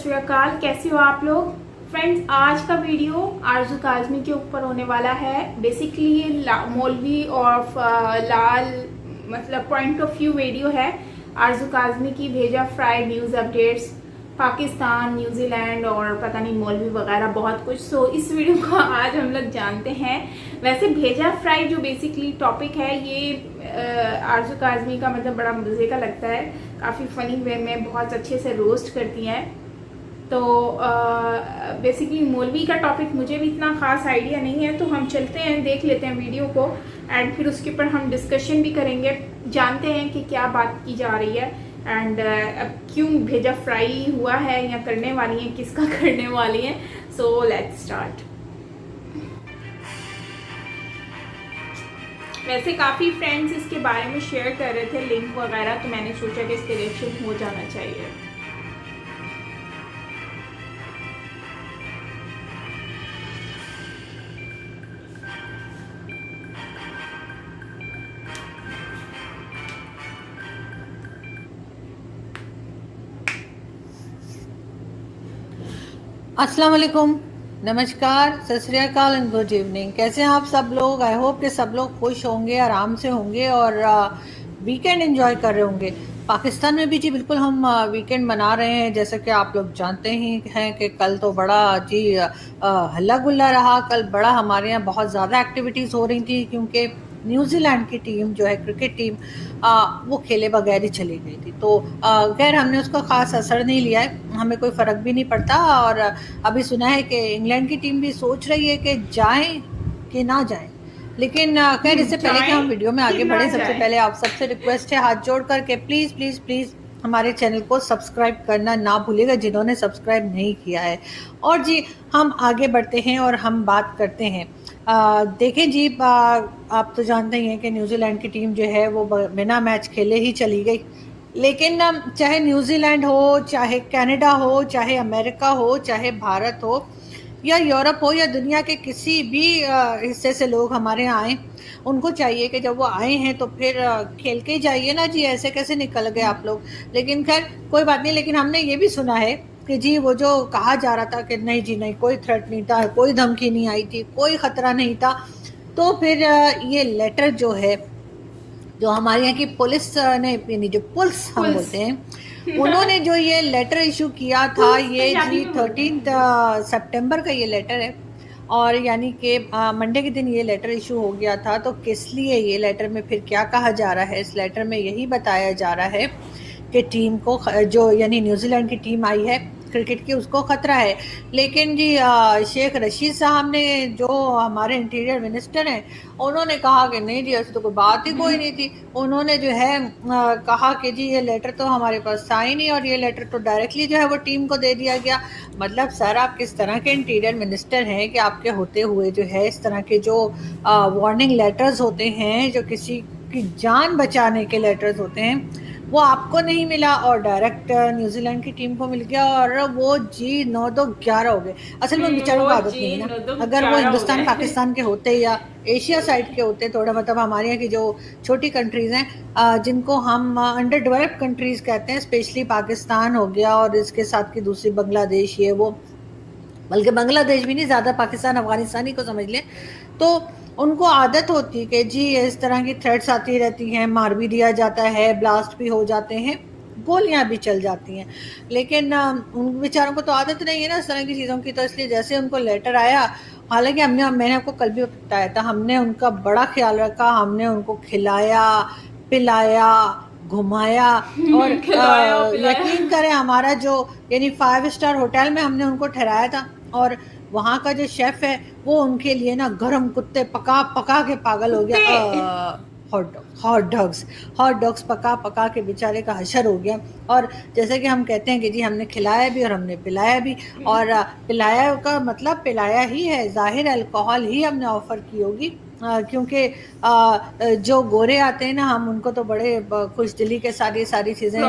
श्री अकाल। कैसे हो आप लोग फ्रेंड्स? आज का वीडियो आरजू काज़मी के ऊपर होने वाला है। बेसिकली ये मौलवी और लाल मतलब पॉइंट ऑफ व्यू वीडियो है। आरजू काज़मी की भेजा fry news updates Pakistan, New Zealand और पता नहीं मौलवी वगैरह बहुत कुछ। सो इस वीडियो को आज हम लोग जानते हैं। वैसे भेजा फ्राई जो बेसिकली टॉपिक है ये आरजू काज़मी का मतलब बड़ा मज़े का लगता है। काफ़ी फ़नी वे में बहुत अच्छे से रोस्ट करती हैं। तो बेसिकली मौलवी का टॉपिक मुझे भी इतना ख़ास आइडिया नहीं है, तो हम चलते हैं, देख लेते हैं वीडियो को एंड फिर उसके ऊपर हम डिस्कशन भी करेंगे, जानते हैं कि क्या बात की जा रही है एंड अब क्यों भेजा फ्राई हुआ है या करने वाली है, किसका करने वाली है। So let's start. वैसे काफ़ी फ्रेंड्स इसके बारे में शेयर कर रहे थे लिंक वगैरह, तो मैंने सोचा कि इसके रिएक्शन हो जाना चाहिए। अस्सलाम वालेकुम, नमस्कार, सत श्री अकाल एंड गुड इवनिंग। कैसे हैं आप सब लोग? आई होप कि सब लोग खुश होंगे, आराम से होंगे और वीकेंड एंजॉय कर रहे होंगे। पाकिस्तान में भी जी बिल्कुल हम वीकेंड मना रहे हैं। जैसा कि आप लोग जानते ही हैं कि कल तो बड़ा जी हल्ला गुल्ला रहा। कल बड़ा हमारे यहाँ बहुत ज़्यादा एक्टिविटीज़ हो रही थी क्योंकि न्यूजीलैंड की टीम जो है क्रिकेट टीम वो खेले बगैर ही चली गई थी। तो खैर हमने उसका ख़ास असर नहीं लिया है, हमें कोई फ़र्क भी नहीं पड़ता। और अभी सुना है कि इंग्लैंड की टीम भी सोच रही है कि जाएं कि ना जाएं। लेकिन खैर इससे पहले कि हम वीडियो में आगे बढ़े, सबसे पहले आप सबसे रिक्वेस्ट है हाथ जोड़ करके प्लीज़ प्लीज़ प्लीज़ हमारे चैनल को सब्सक्राइब करना ना भूलिएगा जिन्होंने सब्सक्राइब नहीं किया है। और जी हम आगे बढ़ते हैं और हम बात करते हैं। देखें जी, आप तो जानते ही हैं कि न्यूजीलैंड की टीम जो है वो बिना मैच खेले ही चली गई। लेकिन चाहे न्यूजीलैंड हो, चाहे कनाडा हो, चाहे अमेरिका हो, चाहे भारत हो या यूरोप हो या दुनिया के किसी भी हिस्से से लोग हमारे यहाँ आए, उनको चाहिए कि जब वो आए हैं तो फिर खेल के ही जाइए ना जी। ऐसे कैसे निकल गए आप लोग? लेकिन खैर कोई बात नहीं। लेकिन हमने ये भी सुना है कि जी वो जो कहा जा रहा था कि नहीं जी नहीं, कोई थ्रेट नहीं था, कोई धमकी नहीं आई थी, कोई खतरा नहीं था। तो फिर ये लेटर जो है, जो हमारे यहाँ की पुलिस ने, यानी जो पुलिस हम बोलते हैं, उन्होंने जो ये लेटर इशू किया था, ये जी 13 सितंबर का ये लेटर है। और यानी कि मंडे के दिन ये लेटर इशू हो गया था। तो किस लिए ये लेटर में फिर क्या कहा जा रहा है? इस लेटर में यही बताया जा रहा है कि टीम को जो यानी न्यूजीलैंड की टीम आई है क्रिकेट की, उसको खतरा है। लेकिन जी शेख रशीद साहब ने, जो हमारे इंटीरियर मिनिस्टर हैं, उन्होंने कहा कि नहीं जी ऐसी तो कोई बात ही कोई नहीं थी। उन्होंने जो है कहा कि जी ये लेटर तो हमारे पास था ही नहीं और ये लेटर तो डायरेक्टली जो है वो टीम को दे दिया गया। मतलब सर आप किस तरह के इंटीरियर मिनिस्टर हैं कि आपके होते हुए जो है इस तरह के जो वार्निंग लेटर्स होते हैं, जो किसी की जान बचाने के लेटर्स होते हैं, वो आपको नहीं मिला और डायरेक्ट न्यूजीलैंड की टीम को मिल गया। और वो जी 9-2-11 हो गए। असल में उन बेचारों को आदत नहीं है ना। अगर वो हिंदुस्तान पाकिस्तान के होते या एशिया साइड के होते, थोड़ा मतलब हमारे यहाँ की जो छोटी कंट्रीज़ हैं जिनको हम अंडर डेवलप्ड कंट्रीज़ कहते हैं, स्पेशली पाकिस्तान हो गया और इसके साथ की दूसरी बांग्लादेश, ये वो, बल्कि बांग्लादेश भी नहीं, ज़्यादा पाकिस्तान अफगानिस्तान ही को समझ लें, तो उनको आदत होती है कि जी इस तरह की थ्रेट्स आती रहती हैं, मार भी दिया जाता है, ब्लास्ट भी हो जाते हैं, गोलियां भी चल जाती हैं। लेकिन उन बेचारों को तो आदत नहीं है ना इस तरह की चीज़ों की। तो इसलिए जैसे उनको लेटर आया, हालांकि मैंने आपको कल भी बताया था, हमने उनका बड़ा ख्याल रखा, हमने उनको खिलाया पिलाया घुमाया और यकीन करें हमारा जो यानी 5 स्टार होटल में हमने उनको ठहराया था। और वहाँ का जो शेफ है वो उनके लिए ना गरम कुत्ते पका पका के पागल हो गया। हॉट डॉग्स पका पका के बेचारे का हशर हो गया। और जैसे कि हम कहते हैं कि जी हमने खिलाया भी और हमने पिलाया भी। और पिलाया का मतलब पिलाया ही है, जाहिर अल्कोहल ही हमने ऑफ़र की होगी क्योंकि जो गोरे आते हैं ना, हम उनको तो बड़े खुश दिली के सारी चीज़ें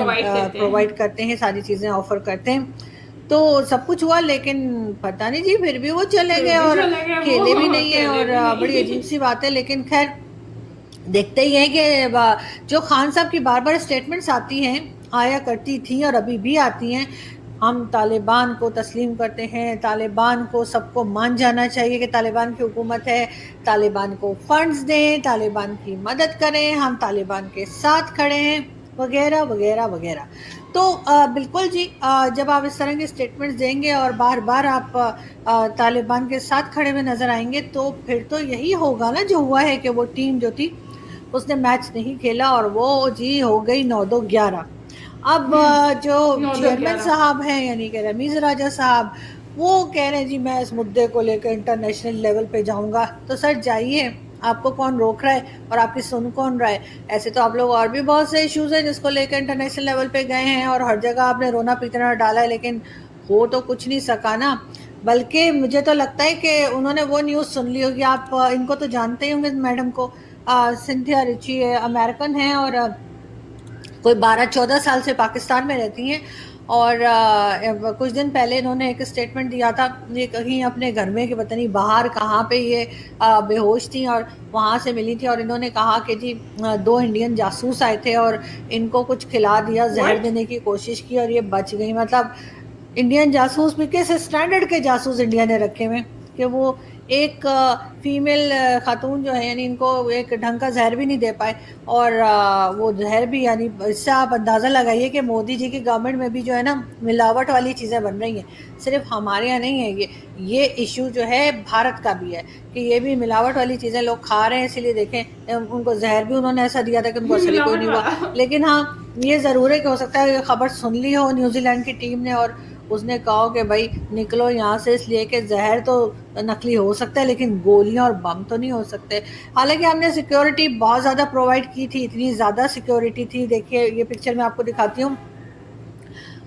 प्रोवाइड करते हैं, सारी चीज़ें ऑफ़र करते हैं। तो सब कुछ हुआ, लेकिन पता नहीं जी फिर भी वो चले गए और खेले भी नहीं है। और बड़ी अजीब सी बात है। लेकिन खैर देखते ही हैं कि जो खान साहब की बार बार स्टेटमेंट्स आती हैं, आया करती थी और अभी भी आती हैं, हम तालिबान को तस्लीम करते हैं, तालिबान को सबको मान जाना चाहिए कि तालिबान की हुकूमत है, तालिबान को फंड्स दें, तालिबान की मदद करें, हम तालिबान के साथ खड़े हैं, वगैरह वगैरह वगैरह। तो बिल्कुल जी, जब आप इस तरह के स्टेटमेंट्स देंगे और बार बार आप तालिबान के साथ खड़े हुए नज़र आएंगे, तो फिर तो यही होगा ना जो हुआ है कि वो टीम जो थी उसने मैच नहीं खेला और वो जी हो गई 9-2-11। अब जो 9-2-11 चेयरमैन साहब हैं यानी कि रमीज़ राजा साहब, वो कह रहे हैं जी मैं इस मुद्दे को लेकर इंटरनेशनल लेवल पे जाऊंगा। तो सर जाइए, आपको कौन रोक रहा है और आपकी सुन कौन रहा है? ऐसे तो आप लोग और भी बहुत से इश्यूज हैं जिसको लेकर इंटरनेशनल लेवल पे गए हैं और हर जगह आपने रोना पीटना डाला है, लेकिन हो तो कुछ नहीं सका ना। बल्कि मुझे तो लगता है कि उन्होंने वो न्यूज़ सुन ली होगी, आप इनको तो जानते ही होंगे मैडम को, सिंथिया रिची है, अमेरिकन है और कोई 12-14 साल से पाकिस्तान में रहती हैं। और कुछ दिन पहले इन्होंने एक स्टेटमेंट दिया था, ये कहीं अपने घर में कि पता नहीं बाहर कहाँ पे ये बेहोश थी और वहाँ से मिली थी, और इन्होंने कहा कि जी 2 इंडियन जासूस आए थे और इनको कुछ खिला दिया, जहर देने की कोशिश की और ये बच गई। मतलब इंडियन जासूस भी किस स्टैंडर्ड के जासूस इंडिया ने रखे हुए कि वो एक फीमेल खातून जो है यानी इनको एक ढंग का जहर भी नहीं दे पाए, और वो जहर भी यानी इससे आप अंदाज़ा लगाइए कि मोदी जी की गवर्नमेंट में भी जो है ना मिलावट वाली चीज़ें बन रही हैं। सिर्फ हमारे यहाँ नहीं है ये इशू जो है भारत का भी है कि ये भी मिलावट वाली चीज़ें लोग खा रहे हैं। इसीलिए देखें उनको जहर भी उन्होंने ऐसा दिया था कि उनको असर कोई नहीं हुआ। लेकिन हाँ, ये ज़रूर है कि हो सकता है कि खबर सुन ली हो न्यूजीलैंड की टीम ने और उसने कहा कि भाई निकलो यहाँ से, इसलिए कि जहर तो नकली हो सकता है लेकिन गोलियां और बम तो नहीं हो सकते। हालांकि हमने सिक्योरिटी बहुत ज़्यादा प्रोवाइड की थी, इतनी ज़्यादा सिक्योरिटी थी। देखिए ये पिक्चर मैं आपको दिखाती हूँ।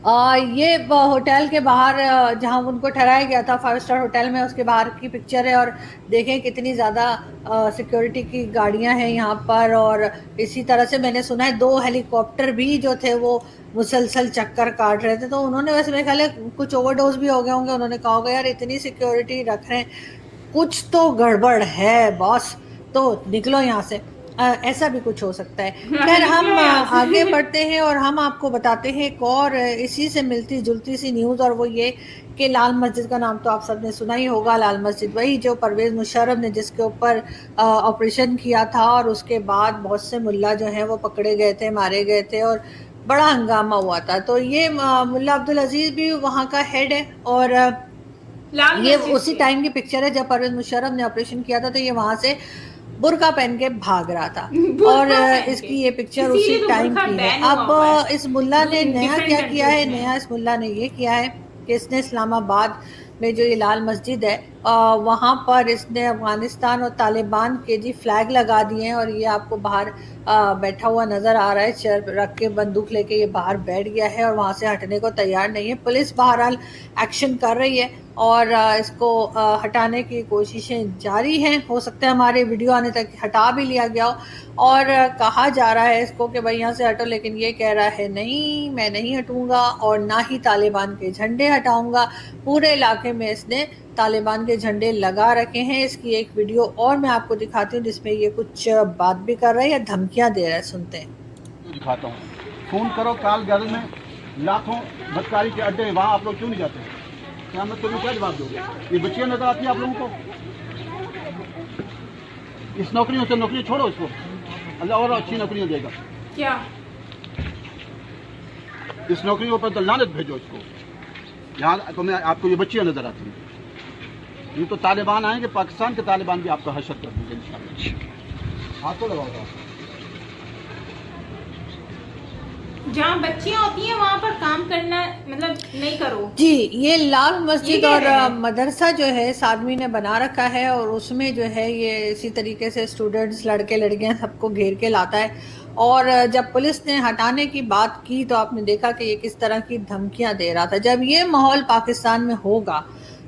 ये होटल के बाहर जहाँ उनको ठहराया गया था 5 स्टार होटल में, उसके बाहर की पिक्चर है और देखें कितनी ज़्यादा सिक्योरिटी की गाड़ियाँ हैं यहाँ पर। और इसी तरह से मैंने सुना है 2 हेलीकॉप्टर भी जो थे वो मुसलसल चक्कर काट रहे थे। तो उन्होंने वैसे मेरे ख्याल है कुछ ओवरडोज भी हो गए होंगे। उन्होंने कहा होगा यार इतनी सिक्योरिटी रख रहे हैं, कुछ तो गड़बड़ है बॉस, तो निकलो यहाँ से। ऐसा भी कुछ हो सकता है। खैर हम आगे बढ़ते हैं और हम आपको बताते हैं एक और इसी से मिलती जुलती सी न्यूज़, और वो ये कि लाल मस्जिद का नाम तो आप सबने सुना ही होगा। लाल मस्जिद वही जो परवेज़ मुशर्रफ ने जिसके ऊपर ऑपरेशन किया था और उसके बाद बहुत से मुल्ला जो हैं वो पकड़े गए थे, मारे गए थे और बड़ा हंगामा हुआ था। तो ये मुल्ला अब्दुल अजीज़ भी वहाँ का हेड है और ये उसी टाइम की पिक्चर है जब परवेज़ मुशर्रफ ने ऑपरेशन किया था। तो ये वहाँ से बुर्का पहन के भाग रहा था और इसकी ये पिक्चर उसी टाइम की है। अब इस मुल्ला ने नया क्या किया है, नया इस मुल्ला ने ये किया है कि इसने इस्लामाबाद में जो ये लाल मस्जिद है वहाँ पर इसने अफ़गानिस्तान और तालिबान के जी फ्लैग लगा दिए हैं। और ये आपको बाहर बैठा हुआ नज़र आ रहा है, चेयर रख के बंदूक लेके ये बाहर बैठ गया है और वहाँ से हटने को तैयार नहीं है। पुलिस बहरहाल एक्शन कर रही है और इसको हटाने की कोशिशें जारी हैं। हो सकता है हमारे वीडियो आने तक हटा भी लिया गया हो और कहा जा रहा है इसको कि भाई यहाँ से हटो, लेकिन ये कह रहा है नहीं मैं नहीं हटूँगा और ना ही तालिबान के झंडे हटाऊँगा। पूरे इलाके में इसने तालिबान के झंडे लगा रखे हैं। इसकी एक वीडियो और मैं आपको दिखाती हूँ जिसमें ये कुछ बात भी कर रहा है या धमकियाँ दे रहा है, सुनते हैं। दिखाता हूँ, फ़ोन करो काल गैदर में लाखों बदकारी के अड्डे, वहाँ आप लोग क्यों नहीं जाते? क्या मैं तुम्हें क्या जवाब दोगे? ये बच्चियाँ नजर आती हैं आप लोगों को? इस नौकरियों से नौकरी छोड़ो, इसको अल्लाह और अच्छी नौकरियाँ देगा। क्या इस नौकरियों पर तो लानत भेजो इसको। यहाँ तुम्हें आपको ये बच्चियाँ नजर आती हैं। ये तो तालिबान आएंगे, पाकिस्तान के तालिबान भी आपका हशर कर देंगे इंशाल्लाह। हाथ तो लगाओ। जहाँ बच्चियाँ होती हैं वहाँ पर काम करना मतलब नहीं करो जी। ये लाल मस्जिद और मदरसा जो है सादमी ने बना रखा है और उसमें जो है ये इसी तरीके से स्टूडेंट्स लड़के लड़कियां सबको घेर के लाता है। और जब पुलिस ने हटाने की बात की तो आपने देखा कि ये किस तरह की धमकियां दे रहा था। जब ये माहौल पाकिस्तान में होगा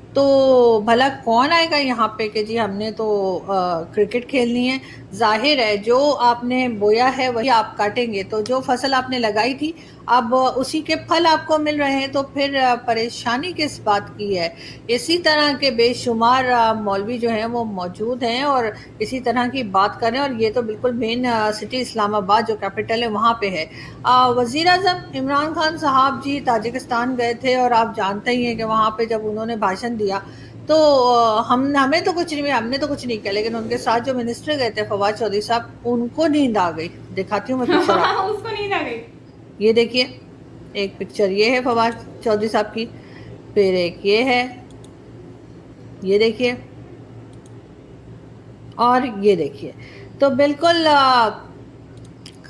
तो भला कौन आएगा यहाँ पे कि जी हमने तो क्रिकेट खेलनी है। जाहिर है जो आपने बोया है वही आप काटेंगे। तो जो फसल आपने लगाई थी अब उसी के फल आपको मिल रहे हैं, तो फिर परेशानी किस बात की है। इसी तरह के बेशुमार मौलवी जो हैं वो मौजूद हैं और इसी तरह की बात करें, और ये तो बिल्कुल मेन सिटी इस्लामाबाद जो कैपिटल है वहाँ पे है। वज़ीर आज़म इमरान खान साहब जी ताजिकिस्तान गए थे और आप जानते ही हैं कि वहाँ पे जब उन्होंने भाषण दिया तो हमने तो कुछ नहीं किया, लेकिन उनके साथ जो मिनिस्टर गए थे फवाद चौधरी साहब, उनको नींद आ गई। दिखाती हूँ मैं पिक्चर आपको। उसको नींद आ गई। ये देखिए, एक पिक्चर ये है फवाद चौधरी साहब की, फिर एक ये है, ये देखिए, और ये देखिए। तो बिल्कुल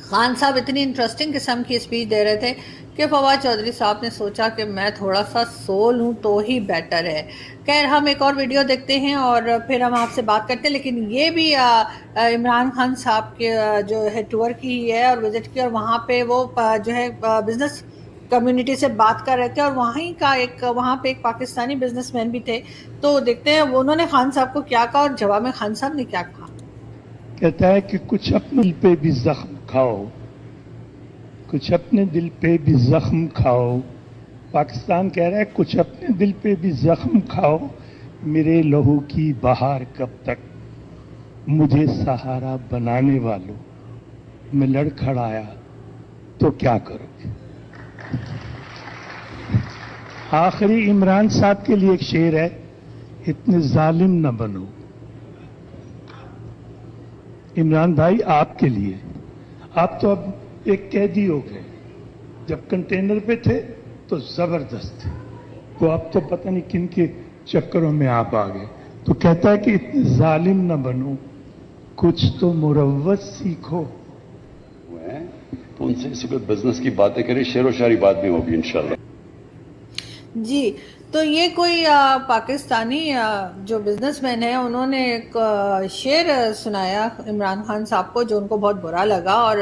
खान साहब इतनी इंटरेस्टिंग किस्म की स्पीच दे रहे थे कि फवाद चौधरी साहब ने सोचा कि मैं थोड़ा सा सो लूँ तो ही बेटर है। खैर, हम एक और वीडियो देखते हैं और फिर हम आपसे बात करते हैं। लेकिन ये भी इमरान खान साहब के जो है टूर की है और विजिट की, और वहाँ पे वो जो है बिजनेस कम्युनिटी से बात कर रहे थे, और वहाँ पे एक पाकिस्तानी बिजनेसमैन भी थे। तो देखते हैं वो उन्होंने खान साहब को क्या कहा और जवाब में खान साहब ने क्या कहा। कहता है कि कुछ अपने दिल पे भी जख्म खाओ, कुछ अपने दिल पे भी जख्म खाओ। पाकिस्तान कह रहा है कुछ अपने दिल पे भी जख्म खाओ, मेरे लहू की बहार कब तक, मुझे सहारा बनाने वालों, मैं लड़खड़ाया तो क्या करोगे। आखिरी इमरान साहब के लिए एक शेर है, इतने जालिम न बनो। इमरान भाई आपके लिए, आप तो अब एक कैदी हो गए, जब कंटेनर पे थे तो जबरदस्त थे, तो अब तो पता नहीं किन के चक्करों में आप आ गए। तो कहता है कि इतने जालिम न बनो, कुछ तो मुरव्वत सीखो। तो उनसे इसी कोई बिजनेस की बातें करें, शेर व शायरी बात भी होगी इंशाल्लाह। जी, तो ये कोई पाकिस्तानी जो बिजनेसमैन है, उन्होंने एक शेर सुनाया इमरान खान साहब को जो उनको बहुत बुरा लगा। और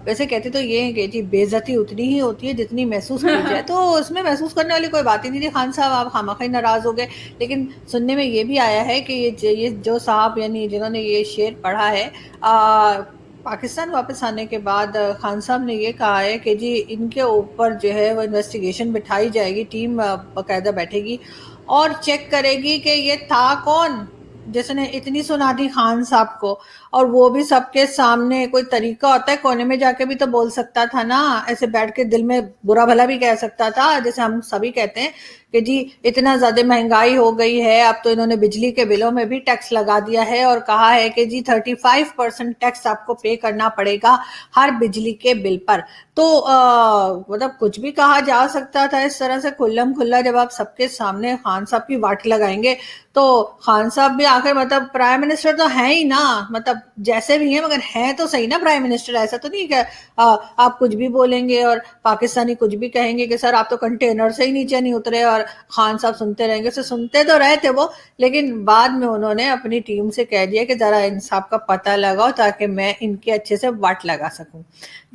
वैसे कहते तो ये है कि जी बेइज्जती उतनी ही होती है जितनी महसूस की जाए, तो उसमें महसूस करने वाली कोई बात ही नहीं थी। खान साहब आप खामखा ही नाराज हो गए। लेकिन सुनने में ये भी आया है कि ये जो साहब यानी जिन्होंने ये शेर पढ़ा है, पाकिस्तान वापस आने के बाद खान साहब ने ये कहा है कि जी इनके ऊपर जो है वो इन्वेस्टिगेशन बिठाई जाएगी, टीम बाकायदा बैठेगी और चेक करेगी कि ये था कौन जिसने इतनी सुना दी खान साहब को, और वो भी सबके सामने। कोई तरीका होता है, कोने में जाके भी तो बोल सकता था ना, ऐसे बैठ के दिल में बुरा भला भी कह सकता था, जैसे हम सभी कहते हैं कि जी इतना ज्यादा महंगाई हो गई है, अब तो इन्होंने बिजली के बिलों में भी टैक्स लगा दिया है और कहा है कि जी 35% टैक्स आपको पे करना पड़ेगा हर बिजली के बिल पर। तो मतलब कुछ भी कहा जा सकता था इस तरह से खुल्लम खुल्ला। जब आप सबके सामने खान साहब की वाट लगाएंगे तो खान साहब भी आखिर मतलब प्राइम मिनिस्टर तो हैं ही ना, मतलब जैसे भी हैं मगर हैं तो सही ना प्राइम मिनिस्टर। ऐसा तो नहीं कि आप कुछ भी बोलेंगे और पाकिस्तानी कुछ भी कहेंगे कि सर आप तो कंटेनर से ही नीचे नहीं उतरे, और खान साहब सुनते रहेंगे। से सुनते तो रहे थे वो, लेकिन बाद में उन्होंने अपनी टीम से कह दिया कि जरा इंसाफ का पता लगाओ ताकि मैं इनके अच्छे से वाट लगा सकूं।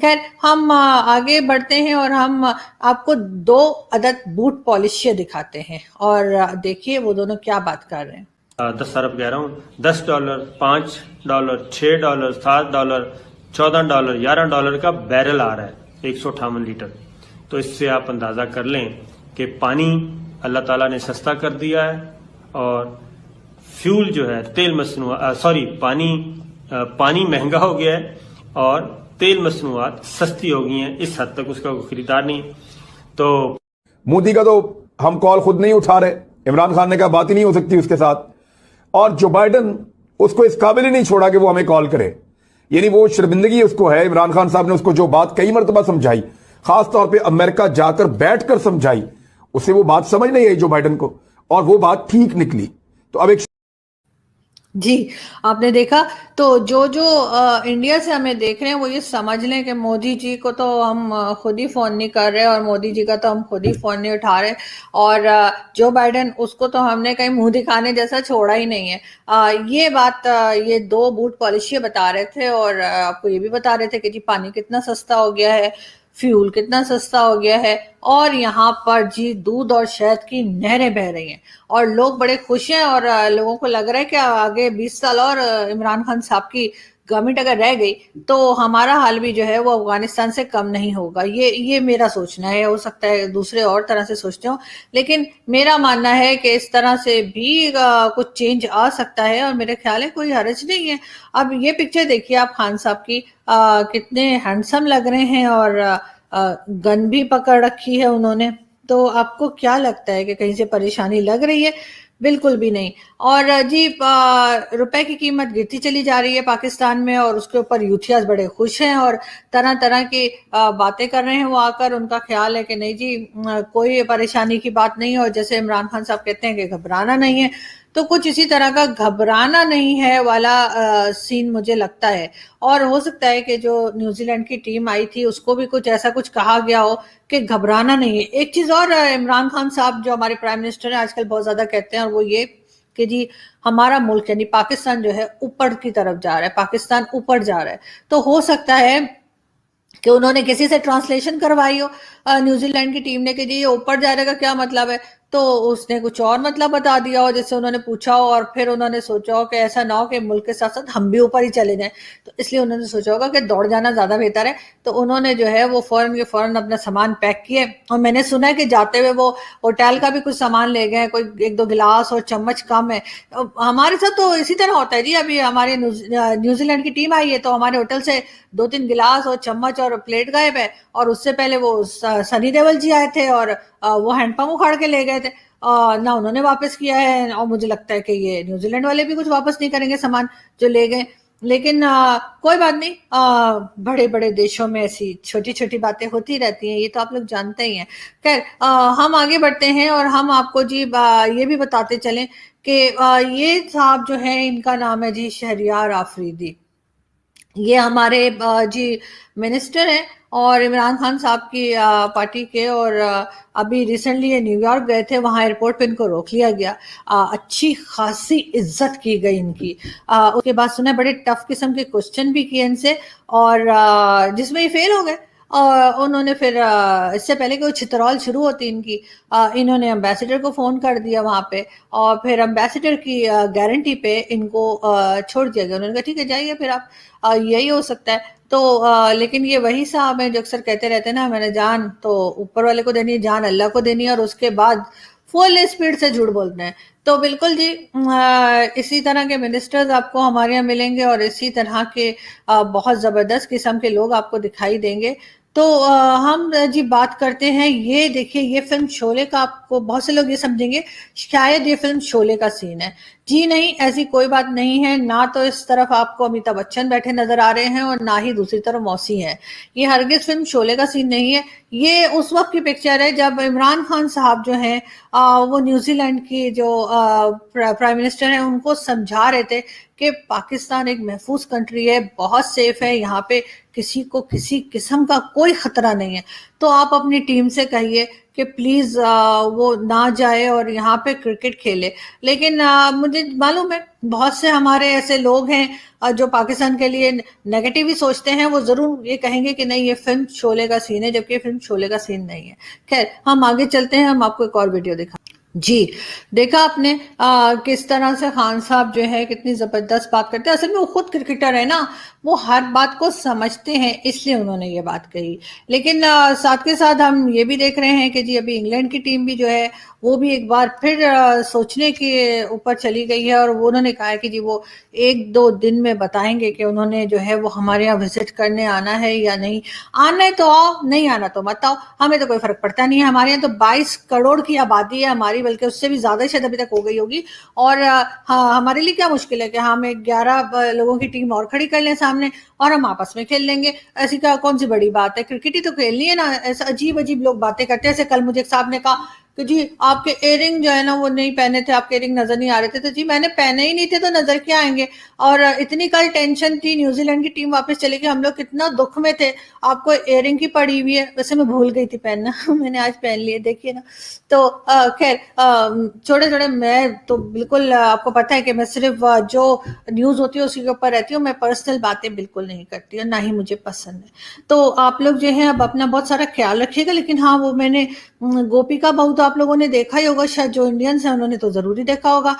खैर, हम आगे बढ़ते हैं और हम आपको 2 अदद बूट पॉलिश दिखाते हैं और देखिए वो दोनों क्या बात कर रहे हैं। 10 अरब कह रहा हूँ, $10, $5, $6, $7, $14, $11 का बैरल आ रहा है, 158 लीटर। तो इससे आप अंदाजा कर लें कि पानी अल्लाह ताला ने सस्ता कर दिया है, और फ्यूल जो है तेल मसनूआत पानी महंगा हो गया है और तेल मसनूआत सस्ती हो गई हैं। इस हद तक उसका कोई खरीदार नहीं। तो मोदी का तो हम कॉल खुद नहीं उठा रहे, इमरान खान ने कहा बात ही नहीं हो सकती उसके साथ, और जो बाइडन उसको इस काबिल ही नहीं छोड़ा कि वो हमें कॉल करे। यानी वो शर्मिंदगी उसको है। इमरान खान साहब ने उसको जो बात कई मरतबा समझाई, खासतौर पर अमेरिका जाकर बैठकर समझाई, उसे वो बात समझ नहीं आई जो बाइडन को, और वो बात ठीक निकली। तो अब एक जी, आपने देखा। तो जो इंडिया से हमें देख रहे हैं वो ये समझ लें कि मोदी जी को तो हम खुद ही फोन नहीं कर रहे और मोदी जी का तो हम खुद ही फोन नहीं उठा रहे, और जो बाइडन उसको तो हमने कहीं मुंह दिखाने जैसा छोड़ा ही नहीं है। ये बात ये 2 बूट पॉलिशिया बता रहे थे, और आपको ये भी बता रहे थे कि जी पानी कितना सस्ता हो गया है, फ्यूल कितना सस्ता हो गया है, और यहाँ पर जी दूध और शहद की नहरें बह रही हैं और लोग बड़े खुश हैं। और लोगों को लग रहा है कि आगे 20 साल और इमरान खान साहब की गवर्नमेंट अगर रह गई तो हमारा हाल भी जो है वो अफगानिस्तान से कम नहीं होगा। ये मेरा सोचना है, हो सकता है दूसरे और तरह से सोचते हो, लेकिन मेरा मानना है कि इस तरह से भी कुछ चेंज आ सकता है और मेरे ख्याल है कोई हर्ज नहीं है। अब ये पिक्चर देखिए आप खान साहब की, कितने हैंडसम लग रहे हैं और गन भी पकड़ रखी है उन्होंने। तो आपको क्या लगता है कि कहीं से परेशानी लग रही है? बिल्कुल भी नहीं। और जी रुपए की कीमत गिरती चली जा रही है पाकिस्तान में और उसके ऊपर यूथियास बड़े खुश हैं और तरह तरह की बातें कर रहे हैं वो आकर। उनका ख्याल है कि नहीं जी कोई परेशानी की बात नहीं है, और जैसे इमरान खान साहब कहते हैं कि घबराना नहीं है, तो कुछ इसी तरह का घबराना नहीं है वाला सीन मुझे लगता है। और हो सकता है कि जो न्यूजीलैंड की टीम आई थी उसको भी कुछ ऐसा कुछ कहा गया हो कि घबराना नहीं है। एक चीज और इमरान खान साहब जो हमारे प्राइम मिनिस्टर हैं आजकल बहुत ज्यादा कहते हैं, और वो ये कि जी हमारा मुल्क यानी पाकिस्तान जो है ऊपर की तरफ जा रहा है, पाकिस्तान ऊपर जा रहा है। तो हो सकता है कि उन्होंने किसी से ट्रांसलेशन करवाई हो न्यूजीलैंड की टीम ने कि जी ये ऊपर जाने का क्या मतलब है, तो उसने कुछ और मतलब बता दिया हो जिससे उन्होंने पूछा हो, और फिर उन्होंने सोचा हो कि ऐसा ना हो कि मुल्क के साथ साथ हम भी ऊपर ही चले जाएं, तो इसलिए उन्होंने सोचा होगा कि दौड़ जाना ज्यादा बेहतर है। तो उन्होंने जो है वो फौरन के फौरन अपना सामान पैक किए, और मैंने सुना है कि जाते हुए वो होटल का भी कुछ सामान ले गए, कोई 1-2 गिलास और चम्मच कम है। हमारे साथ तो इसी तरह होता है जी। अभी हमारे न्यूजीलैंड की टीम आई है तो हमारे होटल से 2-3 गिलास और चम्मच और प्लेट गायब है, और उससे पहले वो सनी देओल जी आए थे और वो हैंडपंप उखाड़ के ले गए थे, ना उन्होंने वापस किया है, और मुझे लगता है कि ये न्यूजीलैंड वाले भी कुछ वापस नहीं करेंगे सामान जो ले गए। लेकिन कोई बात नहीं, बड़े बड़े देशों में ऐसी छोटी छोटी बातें होती रहती हैं, ये तो आप लोग जानते ही हैं। खैर हम आगे बढ़ते हैं और हम आपको जी ये भी बताते चलें कि ये साहब जो है इनका नाम है जी शहरियार आफरीदी। ये हमारे जी मिनिस्टर हैं और इमरान खान साहब की पार्टी के, और अभी रिसेंटली ये न्यूयॉर्क गए थे, वहां एयरपोर्ट पे इनको रोक लिया गया। अच्छी खासी इज्जत की गई इनकी। उसके बाद सुना बड़े टफ किस्म के क्वेश्चन भी किए इनसे, और जिसमें ये फेल हो गए। उन्होंने फिर इससे पहले कि वो छितरौल शुरू होती इनकी, इन्होंने एम्बेसडर को फ़ोन कर दिया वहाँ पे, और फिर एम्बेसडर की गारंटी पे इनको छोड़ दिया गया। उन्होंने कहा ठीक है जाइए फिर आप, यही हो सकता है। तो लेकिन ये वही साहब हैं जो अक्सर कहते रहते हैं ना, मैंने जान तो ऊपर वाले को देनी है, जान अल्लाह को देनी है, और उसके बाद फुल स्पीड से झूठ बोलते हैं। तो बिल्कुल जी इसी तरह के मिनिस्टर्स आपको हमारे यहाँ मिलेंगे और इसी तरह के बहुत ज़बरदस्त किस्म के लोग आपको दिखाई देंगे। तो हम जी बात करते हैं, ये देखिए ये फिल्म शोले का, आपको बहुत से लोग ये समझेंगे शायद ये फिल्म शोले का सीन है। जी नहीं, ऐसी कोई बात नहीं है। ना तो इस तरफ आपको अमिताभ बच्चन बैठे नजर आ रहे हैं और ना ही दूसरी तरफ मौसी है। ये हरगिज फिल्म शोले का सीन नहीं है। ये उस वक्त की पिक्चर है जब इमरान खान साहब जो हैं वो न्यूजीलैंड की जो प्राइम मिनिस्टर हैं उनको समझा रहे थे कि पाकिस्तान एक महफूज कंट्री है, बहुत सेफ है, यहाँ पे किसी को किसी किस्म का कोई खतरा नहीं है। तो आप अपनी टीम से कहिए कि प्लीज वो ना जाए और यहाँ पे क्रिकेट खेले। लेकिन मुझे मालूम है बहुत से हमारे ऐसे लोग हैं जो पाकिस्तान के लिए नेगेटिव ही सोचते हैं, वो जरूर ये कहेंगे कि नहीं ये फिल्म शोले का सीन है, जबकि ये फिल्म शोले का सीन नहीं है। खैर हम आगे चलते हैं, हम आपको एक और वीडियो दिखा। जी देखा आपने किस तरह से खान साहब जो है कितनी जबरदस्त बात करते हैं। असल में वो खुद क्रिकेटर है ना, वो हर बात को समझते हैं, इसलिए उन्होंने ये बात कही। लेकिन साथ के साथ हम ये भी देख रहे हैं कि जी अभी इंग्लैंड की टीम भी जो है वो भी एक बार फिर सोचने के ऊपर चली गई है, और वो उन्होंने कहा है कि जी वो 1-2 दिन में बताएंगे कि उन्होंने जो है वो हमारे यहाँ विजिट करने आना है या नहीं। आना है तो आओ, नहीं आना तो मत आओ, हमें तो कोई फर्क पड़ता नहीं है। हमारे यहाँ तो 22 करोड़ की आबादी है हमारी, बल्कि उससे भी ज्यादा शायद अभी तक हो गई होगी। और हाँ, हमारे लिए क्या मुश्किल है कि हम 11 लोगों की टीम और खड़ी कर लें सामने और हम आपस में खेल लेंगे। ऐसी क्या कौन सी बड़ी बात है, क्रिकेट ही तो खेलनी है ना। ऐसा अजीब अजीब लोग बातें करते हैं। ऐसे कल मुझे एक साहब ने कहा कि जी आपके इयरिंग जो है ना वो नहीं पहने थे, आपके इयरिंग नजर नहीं आ रहे थे। तो जी मैंने पहने ही नहीं थे तो नजर क्या आएंगे। और इतनी कल टेंशन थी, न्यूजीलैंड की टीम वापस चली गई, हम लोग कितना दुख में थे, आपको इयरिंग की पड़ी हुई है। वैसे मैं भूल गई थी पहनना मैंने आज पहन लिए, देखिए ना। तो खैर छोटे छोटे, मैं तो बिल्कुल आपको पता है कि मैं सिर्फ जो न्यूज होती है उसी के ऊपर रहती हूँ, मैं पर्सनल बातें बिल्कुल नहीं करती और ना ही मुझे पसंद है। तो आप लोग जो है अब अपना बहुत सारा ख्याल रखिएगा। लेकिन हाँ, वो मैंने गोपिका बहू तो आप लोगों ने देखा ही होगा, शायद जो इंडियंस हैं उन्होंने तो जरूर ही देखा होगा।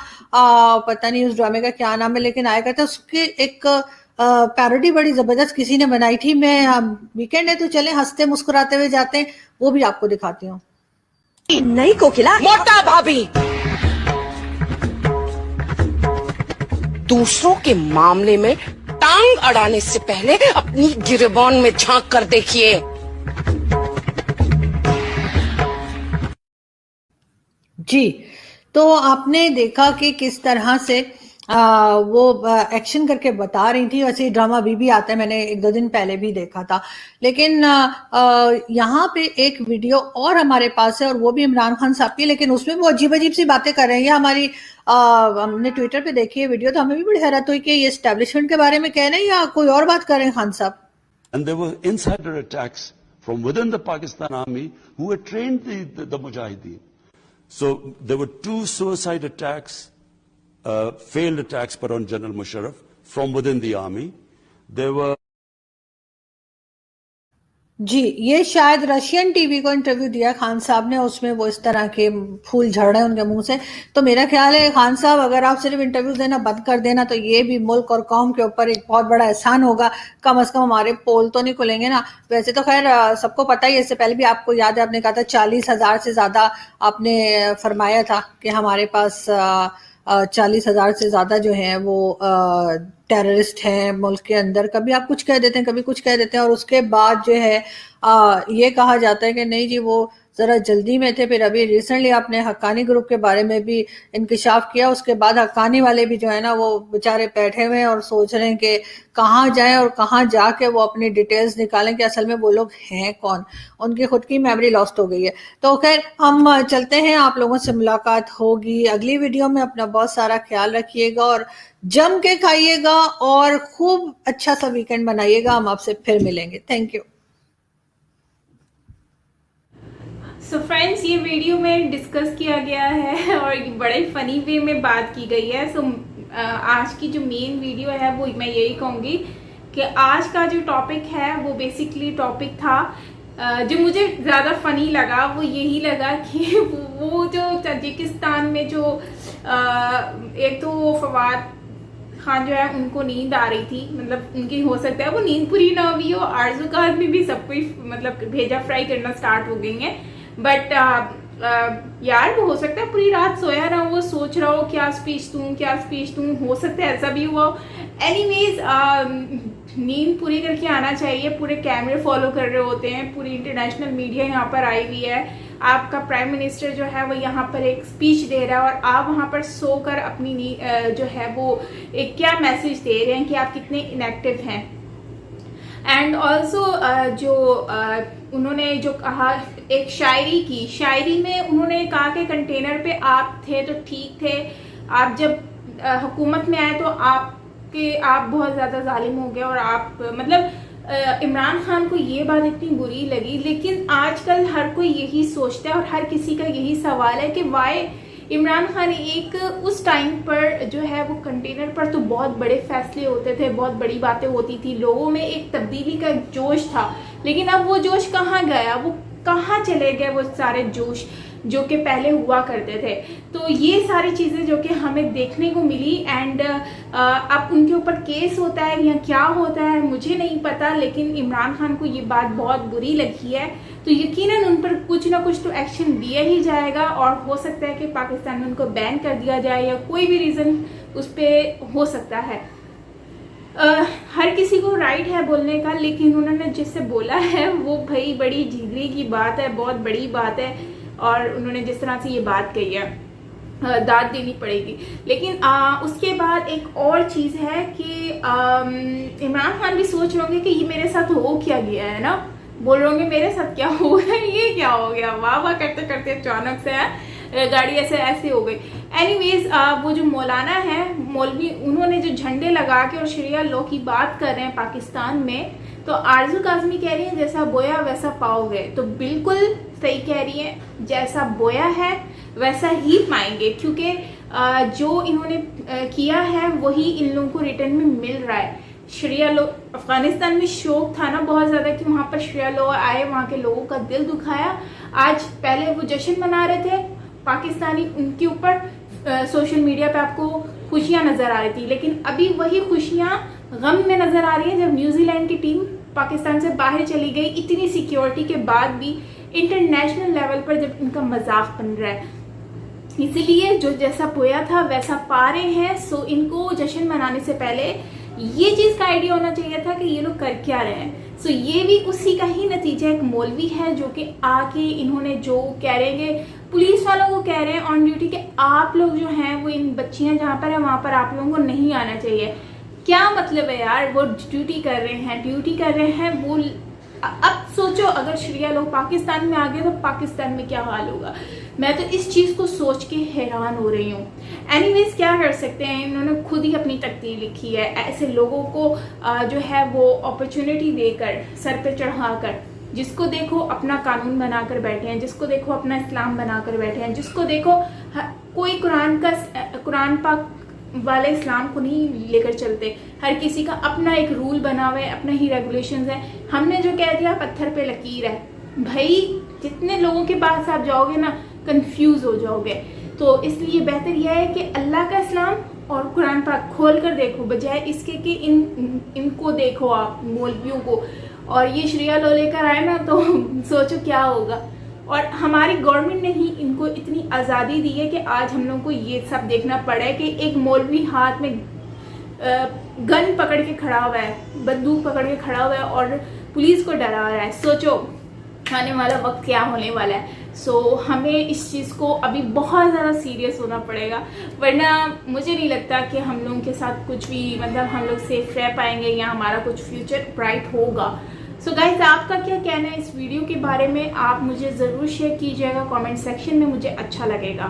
पता नहीं उस ड्रामे का क्या नाम है, लेकिन आया करता उसके एक पैरोडी बड़ी जबरदस्त किसी ने बनाई थी। मैं वीकेंड है तो चले हंसते मुस्कुराते हुए जाते हैं, वो भी आपको दिखाती हूँ। नई कोकिला मोटा भाभी दूसरों के मामले में टांग अड़ाने से पहले अपनी गिरबान में झांक कर देखिए। जी, तो आपने देखा कि किस तरह से वो एक्शन करके बता रही थी। वैसे ड्रामा अभी भी आता है, मैंने 1-2 दिन पहले भी देखा था। लेकिन यहाँ पे एक वीडियो और हमारे पास है और वो भी इमरान खान साहब की, लेकिन उसमें वो अजीब अजीब सी बातें कर रहे हैं। ये हमारी हमने ट्विटर पे देखी है वीडियो, तो हमें भी बड़ी हैरत हुई कि ये एस्टेब्लिशमेंट के बारे में कह रहे हैं या कोई और बात कर रहे हैं खान साहब। And there were insider attacks from within the Pakistan army who had trained the Mujahideen. So there were 2 suicide attacks, failed attacks put on General Musharraf from within the army. There were जी, ये शायद Russian TV को interview दिया खान साहब ने, उसमें वो इस तरह के फूल झड़ रहे हैं उनके मुंह से। तो मेरा ख्याल है खान साहब अगर आप सिर्फ इंटरव्यू देना बंद कर देना तो ये भी मुल्क और कौम के ऊपर एक बहुत बड़ा एहसान होगा। कम से कम हमारे पोल तो नहीं खुलेंगे ना। वैसे तो खैर सबको पता ही है, इससे पहले भी आपको याद है आपने कहा था 40,000 से ज्यादा आपने फरमाया था कि हमारे पास 40,000 से ज्यादा जो है वो टेररिस्ट हैं मुल्क के अंदर। कभी आप कुछ कह देते हैं, कभी कुछ कह देते हैं, और उसके बाद जो है ये कहा जाता है कि नहीं जी वो जरा जल्दी में थे। फिर अभी रिसेंटली आपने हक्कानी ग्रुप के बारे में भी इंकिशाफ किया, उसके बाद हक्कानी वाले भी जो है ना वो बेचारे बैठे हुए हैं और सोच रहे हैं कि कहाँ जाएं और कहाँ जाके वो अपनी डिटेल्स निकालें कि असल में वो लोग हैं कौन। उनकी खुद की मेमोरी लॉस्ट हो गई है। तो खैर हम चलते हैं, आप लोगों से मुलाकात होगी अगली वीडियो में। अपना बहुत सारा ख्याल रखिएगा और जम के खाइएगा और खूब अच्छा सा वीकेंड बनाइएगा। हम आपसे फिर मिलेंगे। Thank you. सो फ्रेंड्स, ये वीडियो में डिस्कस किया गया है और बड़े फनी वे में बात की गई है। सो आज की जो मेन वीडियो है वो मैं यही कहूँगी कि आज का जो टॉपिक है वो बेसिकली टॉपिक था जो मुझे ज़्यादा फनी लगा। वो यही लगा कि वो जो ताजिकिस्तान में जो एक तो फवाद खान जो है उनको नींद आ रही थी, मतलब उनकी हो सकता है वो नींद पूरी ना हुई हो। आरजू का आदमी भी सब कुछ मतलब भेजा फ्राई करना स्टार्ट हो गई है। बट यार वो हो सकता है पूरी रात सोया ना, वो सोच रहा हो क्या स्पीच दूं क्या स्पीच दूं, हो सकता है ऐसा भी हुआ। एनीवेज नींद पूरी करके आना चाहिए। पूरे कैमरे फॉलो कर रहे होते हैं, पूरी इंटरनेशनल मीडिया यहाँ पर आई हुई है। आपका प्राइम मिनिस्टर जो है वो यहाँ पर एक स्पीच दे रहा है और आप वहाँ पर सोकर अपनी जो है वो एक क्या मैसेज दे रहे हैं कि आप कितने इनएक्टिव हैं। एंड ऑल्सो जो उन्होंने जो कहा एक शायरी में उन्होंने कहा कि कंटेनर पे आप थे तो ठीक थे, आप जब हुकूमत में आए तो आप बहुत ज़्यादा जालिम हो गए और आप मतलब इमरान खान को ये बात इतनी बुरी लगी। लेकिन आजकल हर कोई यही सोचता है और हर किसी का यही सवाल है कि वाई इमरान खान एक उस टाइम पर जो है वो कंटेनर पर तो बहुत बड़े फैसले होते थे, बहुत बड़ी बातें होती थी, लोगों में एक तब्दीली का जोश था। लेकिन अब वो जोश कहाँ गया, वो कहाँ चले गए वो सारे जोश जो कि पहले हुआ करते थे। तो ये सारी चीज़ें जो कि हमें देखने को मिली। एंड अब उनके ऊपर केस होता है या क्या होता है मुझे नहीं पता, लेकिन इमरान खान को ये बात बहुत बुरी लगी है तो यकीनन उन पर कुछ ना कुछ तो एक्शन दिया ही जाएगा। और हो सकता है कि पाकिस्तान में उनको बैन कर दिया जाए या कोई भी रीज़न उस पर हो सकता है। हर किसी को राइट है बोलने का, लेकिन उन्होंने जिससे बोला है वो भाई बड़ी जिगरी की बात है, बहुत बड़ी बात है। और उन्होंने जिस तरह से ये बात कही है दाद देनी पड़ेगी। लेकिन उसके बाद एक और चीज़ है कि इमरान खान भी सोच रहे होंगे कि ये मेरे साथ हो क्या गया है ना, बोल रहे होंगे मेरे साथ क्या हो गया, ये क्या हो गया, वाह वाह करते करते अचानक से गाड़ी ऐसे हो गई। एनीवेज वो जो मौलाना है मौलवी, उन्होंने जो झंडे लगा के और शरिया लॉ की बात कर रहे हैं पाकिस्तान में, तो आरजू काज़मी कह रही है जैसा बोया वैसा पाओगे। तो बिल्कुल सही कह रही है, जैसा बोया है वैसा ही पाएंगे, क्योंकि जो इन्होंने किया है वही इन लोगों को रिटर्न में मिल रहा है। शरिया लॉ, अफगानिस्तान में शौक था ना बहुत ज़्यादा कि वहाँ पर शरिया लॉ आए, वहाँ के लोगों का दिल दुखाया। आज पहले वो जश्न मना रहे थे पाकिस्तानी, उनके ऊपर सोशल मीडिया पे आपको खुशियाँ नज़र आ रही थी, लेकिन अभी वही खुशियाँ गम में नजर आ रही है जब न्यूजीलैंड की टीम पाकिस्तान से बाहर चली गई, इतनी सिक्योरिटी के बाद भी इंटरनेशनल लेवल पर जब इनका मजाक बन रहा है। इसीलिए जो जैसा पोया था वैसा पा रहे हैं। सो इनको जश्न मनाने से पहले ये चीज का आइडिया होना चाहिए था कि ये लोग कर क्या रहे हैं। सो ये भी उसी का ही नतीजा, एक मौलवी है जो कि आके इन्होंने जो कह रहे हैं, पुलिस वालों को कह रहे हैं ऑन ड्यूटी कि आप लोग जो हैं वो इन बच्चियां जहां पर है वहां पर आप लोगों को नहीं आना चाहिए। क्या मतलब है यार, वो ड्यूटी कर रहे हैं वो। अब सोचो अगर शरिया लोग पाकिस्तान में आ गए तो पाकिस्तान में क्या हाल होगा। मैं तो इस चीज को सोच के हैरान हो रही हूँ। एनीवेज क्या कर सकते हैं, इन्होंने खुद ही अपनी तकदीर लिखी है। ऐसे लोगों को जो है वो अपॉर्चुनिटी देकर, सर पे चढ़ाकर, जिसको देखो अपना कानून बनाकर बैठे हैं, जिसको देखो अपना इस्लाम बनाकर बैठे हैं, जिसको देखो कोई कुरान पाक वाले इस्लाम को नहीं लेकर चलते। हर किसी का अपना एक रूल बना हुआ है, अपना ही रेगुलेशंस है। हमने जो कह दिया पत्थर पे लकीर है भाई। जितने लोगों के पास आप जाओगे ना कंफ्यूज हो जाओगे। तो इसलिए बेहतर यह है कि अल्लाह का इस्लाम और कुरान पाक खोल कर देखो, बजाय इसके कि इनको देखो आप मौलवियों को। और ये शरिया लो लेकर आए ना तो सोचो क्या होगा। और हमारी गवर्नमेंट ने ही इनको इतनी आज़ादी दी है कि आज हम लोग को ये सब देखना पड़ा है कि एक मौलवी हाथ में गन पकड़ के खड़ा हुआ है, बंदूक पकड़ के खड़ा हुआ है और पुलिस को डरा रहा है। सोचो आने वाला वक्त क्या होने वाला है। सो हमें इस चीज़ को अभी बहुत ज़्यादा सीरियस होना पड़ेगा, वरना मुझे नहीं लगता कि हम लोगों के साथ कुछ भी मतलब हम लोग सेफ रह पाएंगे या हमारा कुछ फ्यूचर ब्राइट होगा। सो गाइज आपका क्या कहना है इस वीडियो के बारे में, आप मुझे ज़रूर शेयर कीजिएगा कमेंट सेक्शन में, मुझे अच्छा लगेगा।